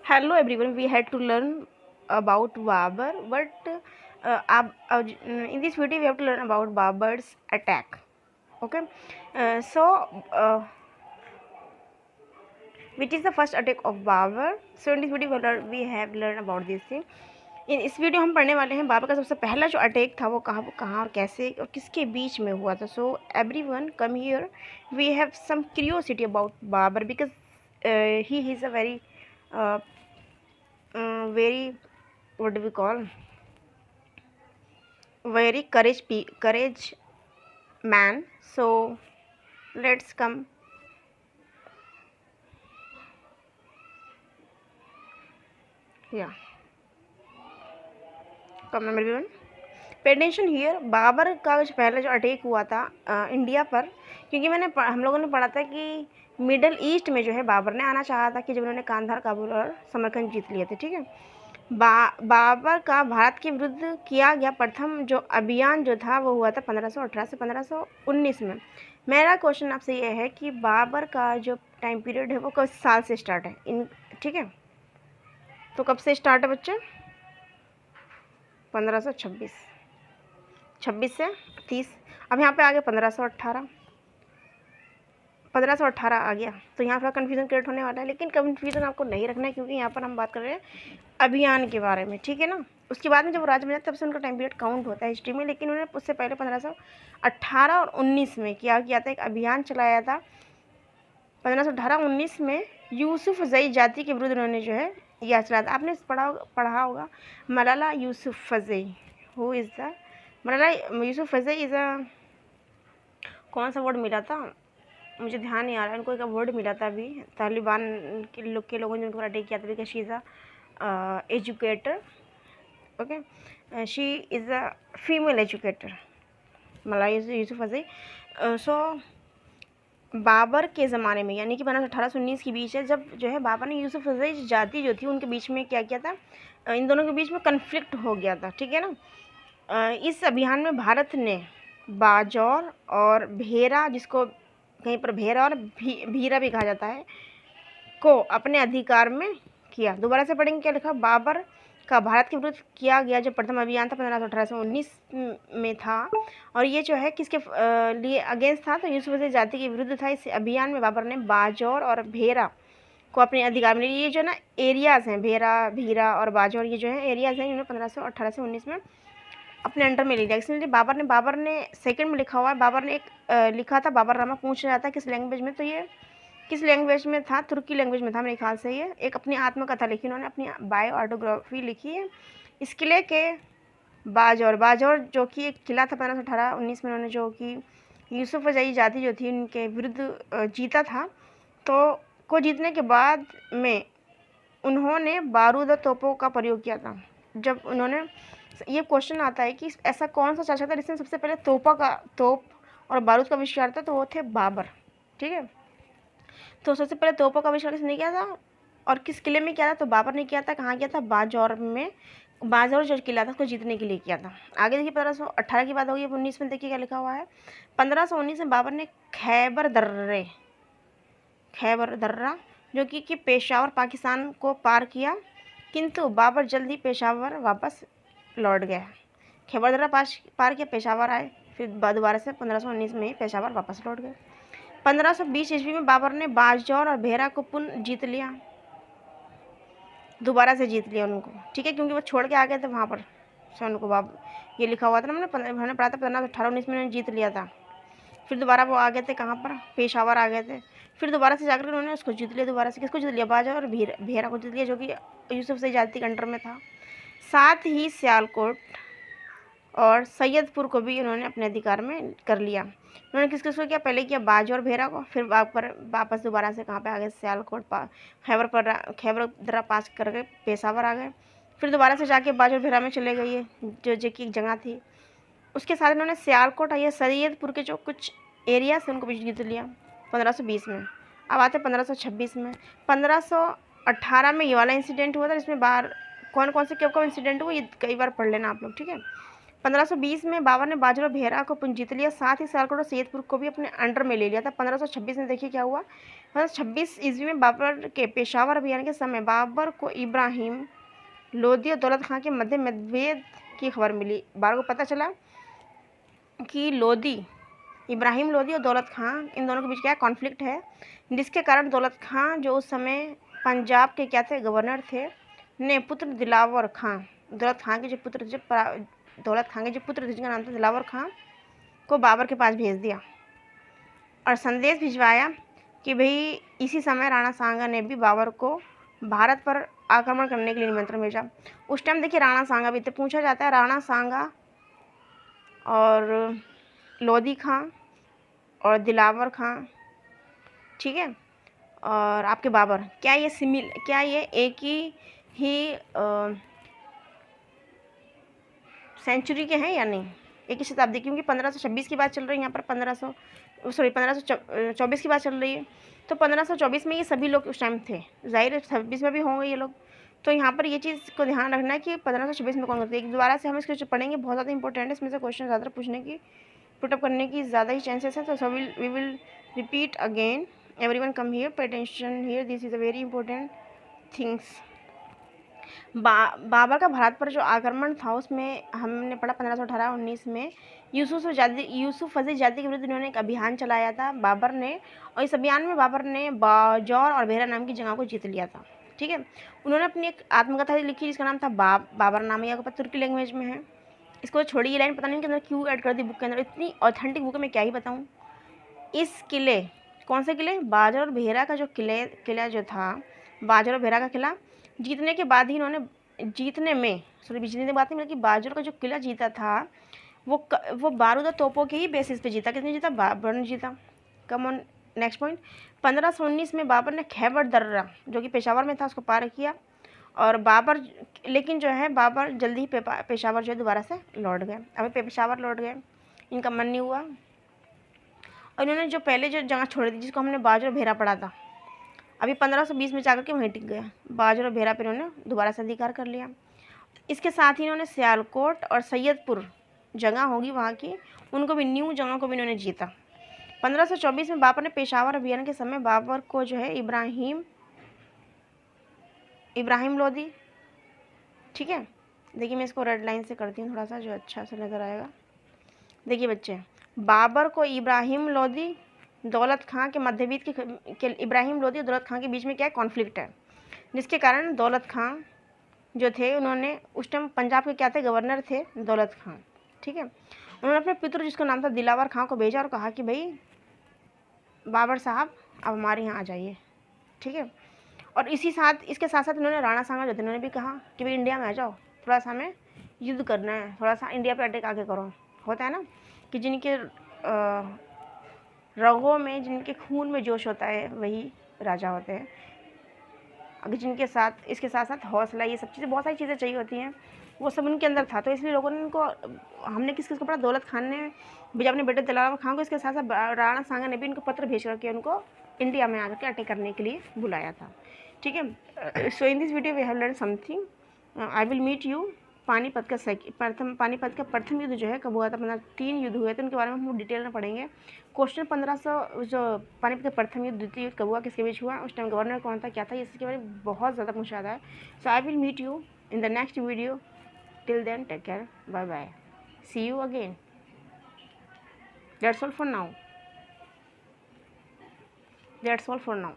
Hello everyone, we had to learn about Babur, but in this video we have to learn about Babur's attack. Okay, so which is the first attack of Babur? So in this video we have learned about this thing. इस video हम पढ़ने वाले हैं बाबर का सबसे पहला जो attack था वो कहाँ और कैसे और किसके बीच में हुआ था. So everyone come here, we have some curiosity about Babar because he is a very what do we call, very courage man. So let's come. Yeah, come everyone, pay attention here. Babar का जो पहला जो अटैक हुआ था India पर, क्योंकि हम लोगों ने पढ़ा था कि मिडल ईस्ट में जो है बाबर ने आना चाहा था कि जब उन्होंने कांधार, काबुल और समरकंद जीत लिए थे. ठीक है, बाबर का भारत के विरुद्ध किया गया प्रथम जो अभियान जो था वो हुआ था 1518 से 1519 में. मेरा क्वेश्चन आपसे ये है कि बाबर का जो टाइम पीरियड है वो किस साल से स्टार्ट है ठीक है, तो कब से स्टार्ट है बच्चे? 1526, 26 से 30. अब यहाँ पे आ गया 1518, 1518 आ गया, तो यहाँ थोड़ा कन्फ्यूज़न क्रिएट होने वाला है. लेकिन कन्फ्यूज़न आपको नहीं रखना है, क्योंकि यहाँ पर हम बात कर रहे हैं अभियान के बारे में. ठीक है ना, उसके बाद में जब राज बन जाता है तब से उनका टाइम पीरियड काउंट होता है हिस्ट्री में. लेकिन उन्होंने उससे पहले 1518 और 19 में क्या किया था, एक अभियान चलाया था. 1518-19 में यूसुफजई जाति के विरुद्ध उन्होंने जो है यह चलाया था. आपने पढ़ा होगा Malala Yousafzai. Who is the Malala Yousafzai? Is a, कौन सा वर्ड मिला था मुझे ध्यान नहीं आ रहा है. उनको एक वर्ड मिला था अभी तालिबान के लोगों ने उनको अटैक किया था because she is a educator. Okay, she is a female educator, Malala Yousafzai. So Babar के ज़माने में, यानी कि 1819 के बीच है, जब जो है बाबर ने यूसुफजई जाति जो थी उनके बीच में क्या किया था, इन दोनों के बीच में कन्फ्लिक्ट हो गया था. ठीक है ना. इस अभियान में भारत ने बाजौर और भेरा, जिसको कहीं पर भेरा और भीरा भी कहा जाता है, को अपने अधिकार में किया. दोबारा से पढ़ेंगे क्या लिखा. बाबर का भारत के विरुद्ध किया गया जो प्रथम अभियान था 1518 से 19 में था, और ये जो है किसके लिए अगेंस्ट था, तो यूसुफजई जाति के विरुद्ध था. इस अभियान में बाबर ने बाजौर और भेरा को अपने अधिकार में, ये जो ना एरियाज़ हैं, भेरा, भीरा और बाजौर, ये जो है एरियाज़ हैं, इन्होंने 1518 से 19 में अपने अंडर में ले लिया. इसलिए बाबर ने सेकंड में लिखा हुआ है, बाबर ने एक लिखा था बाबरनामा. पूछा जाता है किस लैंग्वेज में, तो ये किस लैंग्वेज में था? तुर्की लैंग्वेज में था मेरे ख्याल से. ये एक अपनी आत्मकथा लिखी उन्होंने, अपनी बायोऑटोग्राफी लिखी है. इस किले के बाजौर जो कि एक किला था 1518-19 में उन्होंने जो कि यूसुफजई जाति जो थी उनके विरुद्ध जीता था. तो को जीतने के बाद में उन्होंने बारूद और तोपों का प्रयोग किया था. जब उन्होंने, ये क्वेश्चन आता है कि ऐसा कौन सा शासक था जिसने सबसे पहले तोप और बारूद का आविष्कार था, तो वो थे बाबर. ठीक है, तो सबसे पहले तोपों का आविष्कार किसने किया था और किस किले में किया था? तो बाबर ने किया था. कहाँ किया था? बाजौर में. बाजौर जो किला था उसको जीतने के लिए किया था. आगे देखिए 1518 की बात होगी. 19 में देखिए क्या लिखा हुआ है. 1519 में बाबर ने खैबर दर्रा जो कि पेशावर पाकिस्तान को पार किया, किंतु बाबर जल्दी पेशावर वापस लौट गया. खैबर दर्रा पार किया, पेशावर आए, फिर दोबारा से 1519 में पेशावर वापस लौट गए. 1520 ईस्वी में बाबर ने बाजौर और भेरा को पुनः जीत लिया, दोबारा से जीत लिया उनको. ठीक है, क्योंकि वो छोड़ के आ गए थे वहाँ पर. सो उनको ये लिखा हुआ था ना, हमने पढ़ा था 1518-19 में उन्होंने जीत लिया था. फिर दोबारा वो आ गए थे कहाँ पर? पेशावर आ गए थे. फिर दोबारा से जाकर उन्होंने उसको जीत लिया. दोबारा से किसको जीत लिया? बाजौर और भेरा को जीत लिया, जो कि यूसुफजई जाति के अंडर में था. साथ ही सियालकोट और सैयदपुर को भी उन्होंने अपने अधिकार में कर लिया. उन्होंने किस किसको किया? पहले किया बाजौर भेरा को, फिर वापस दोबारा से कहाँ पे आ गए? सियालकोट, खैबर दर्रा पास करके पेशावर आ गए. फिर दोबारा से जाके बाजौर भेरा में चले गए, जो कि एक जगह थी. उसके साथ उन्होंने सियालकोट और ये सैयदपुर के जो कुछ एरिया से उनको भी जीत लिया 1520 में. अब आते 1526 में. 1518 में ये वाला इंसिडेंट हुआ था, जिसमें कौन कौन से कब इंसिडेंट हुआ ये कई बार पढ़ लेना आप लोग. ठीक है, 1520 में बाबर ने बाजौर और भेरा को पुनः जीत लिया, साथ ही सियालकोट और सैयदपुर को भी अपने अंडर में ले लिया था. 1526 में देखिए क्या हुआ. 1526 ईस्वी में बाबर के पेशावर अभियान के समय बाबर को इब्राहिम लोदी और दौलत खां के मध्य मतभेद की खबर मिली। बाबर को पता चला कि इब्राहिम लोदी और दौलत खां, इन दोनों के बीच क्या कॉन्फ्लिक्ट है, जिसके कारण दौलत खां जो उस समय पंजाब के क्या थे, गवर्नर थे, ने पुत्र दिलावर खां, दौलत खां के जो पुत्र थे जिनका नाम था दिलावर खां, को बाबर के पास भेज दिया और संदेश भिजवाया कि भाई इसी समय राणा सांगा ने भी बाबर को भारत पर आक्रमण करने के लिए निमंत्रण भेजा। उस टाइम देखिए राणा सांगा भी, तो पूछा जाता है राणा सांगा और लोदी खां और दिलावर खां, ठीक है, और आपके बाबर, क्या ये एक ही सेंचुरी के हैं या नहीं, एक ही शताब्दी, क्योंकि 1526 की बात चल रही है, यहाँ पर 1524 की बात चल रही है, तो 1524 में ये सभी लोग उस टाइम थे, जाहिर है 26 में भी होंगे ये लोग। तो यहाँ पर ये चीज़ को ध्यान रखना है कि 1526 में कौन करते हैं। दोबारा से हम इसको पढ़ेंगे, बहुत ज़्यादा इंपॉर्टेंट है, इसमें से क्वेश्चन ज़्यादा पूछने की, पुटअप करने की ज़्यादा ही चांसेस है। तो we will repeat again, everyone come here, pay attention here, this is a very important things. Babar का भारत पर जो आक्रमण था उसमें हमने पढ़ा 1518-19 में यूसुफ फजी जाति के विरुद्ध इन्होंने एक अभियान चलाया था बाबर ने, और इस अभियान में बाबर ने बाजौर और बेहरा नाम की जगह को जीत लिया था, ठीक है। उन्होंने अपनी एक आत्मकथा लिखी जिसका नाम था बाबर नामा, या तुर्की लैंग्वेज में है। इसको छोड़ी, ये लाइन पता नहीं के अंदर क्यों ऐड कर दी बुक के अंदर, इतनी ऑथेंटिक बुक है, मैं क्या ही बताऊँ। इस किले, कौन से किले, बाजौर और बेहरा का जो किला जो था, बाजौर और बेहरा का किला जीतने के बाद ही इन्होंने जीतने के बाद नहीं, बल्कि बाजौर का जो किला जीता था वो बारूद और तोपों के ही बेसिस पे जीता। किसने जीता, बाबर ने जीता। Come on, next point. 1519 में बाबर ने खैबर दर्रा जो कि पेशावर में था उसको पार किया, और लेकिन जो है बाबर जल्दी ही पेशावर जो है दोबारा से लौट गए। अभी पेशावर लौट गए, इनका मन नहीं हुआ, और इन्होंने जो पहले जो जगह छोड़ी थी जिसको हमने बाजौर भेरा पढ़ा था, अभी 1520 में जाकर के वहीं टिक गया। बाजौर और भेरा पर इन्होंने दोबारा से अधिकार कर लिया। इसके साथ ही इन्होंने सियालकोट और सैयदपुर जगह होगी वहाँ की, उनको भी, न्यू जगह को भी इन्होंने जीता। 1524 में बाबर ने पेशावर अभियान के समय बाबर को जो है इब्राहिम लोदी, ठीक है, देखिए मैं इसको रेड लाइन से करती हूँ थोड़ा सा जो अच्छा से नज़र आएगा। देखिए बच्चे, बाबर को इब्राहिम लोदी दौलत खां के मध्यबीच के इब्राहिम लोदी और दौलत खां के बीच में क्या कॉन्फ्लिक्ट है, जिसके कारण दौलत खां जो थे उन्होंने उस टाइम पंजाब के क्या थे, गवर्नर थे दौलत खां, ठीक है। उन्होंने अपने पितृ जिसका नाम था दिलावर खां को भेजा और कहा कि भाई बाबर साहब अब हमारे यहाँ आ जाइए, ठीक है। और इसके साथ साथ उन्होंने राणा सांगा जो थे उन्होंने भी कहा कि भाई इंडिया में आ जाओ, थोड़ा सा हमें युद्ध करना है, थोड़ा सा इंडिया पे अटैक आके करो। होता है ना कि जिनके रगों में, जिनके खून में जोश होता है वही राजा होते हैं। अगर इसके साथ साथ हौसला, ये सब चीज़ें, बहुत सारी चीज़ें चाहिए होती हैं, वो सब उनके अंदर था। तो इसलिए लोगों ने इनको, हमने किस को पढ़ा, दौलत खान ने भेजा अपने बेटे दिलावर खां को, इसके साथ साथ राणा सांगा ने भी इनको पत्र भेज करके उनको इंडिया में आकर के अटैक करने के लिए बुलाया था, ठीक है। So in this video we have learn something, I will meet you. Panipat का प्रथम युद्ध जो है कब हुआ था, मतलब 3 युद्ध हुए थे, उनके बारे में हम डिटेल में पढ़ेंगे। क्वेश्चन 1500 जो पानीपत का प्रथम युद्ध, द्वितीय युद्ध कब हुआ, किसके बीच हुआ, उस टाइम गवर्नर कौन था, क्या था, इसके बारे में बहुत ज़्यादा पूछा जाता है। So I will meet you in the next video, till then take care, bye bye, see you again, that's all for now.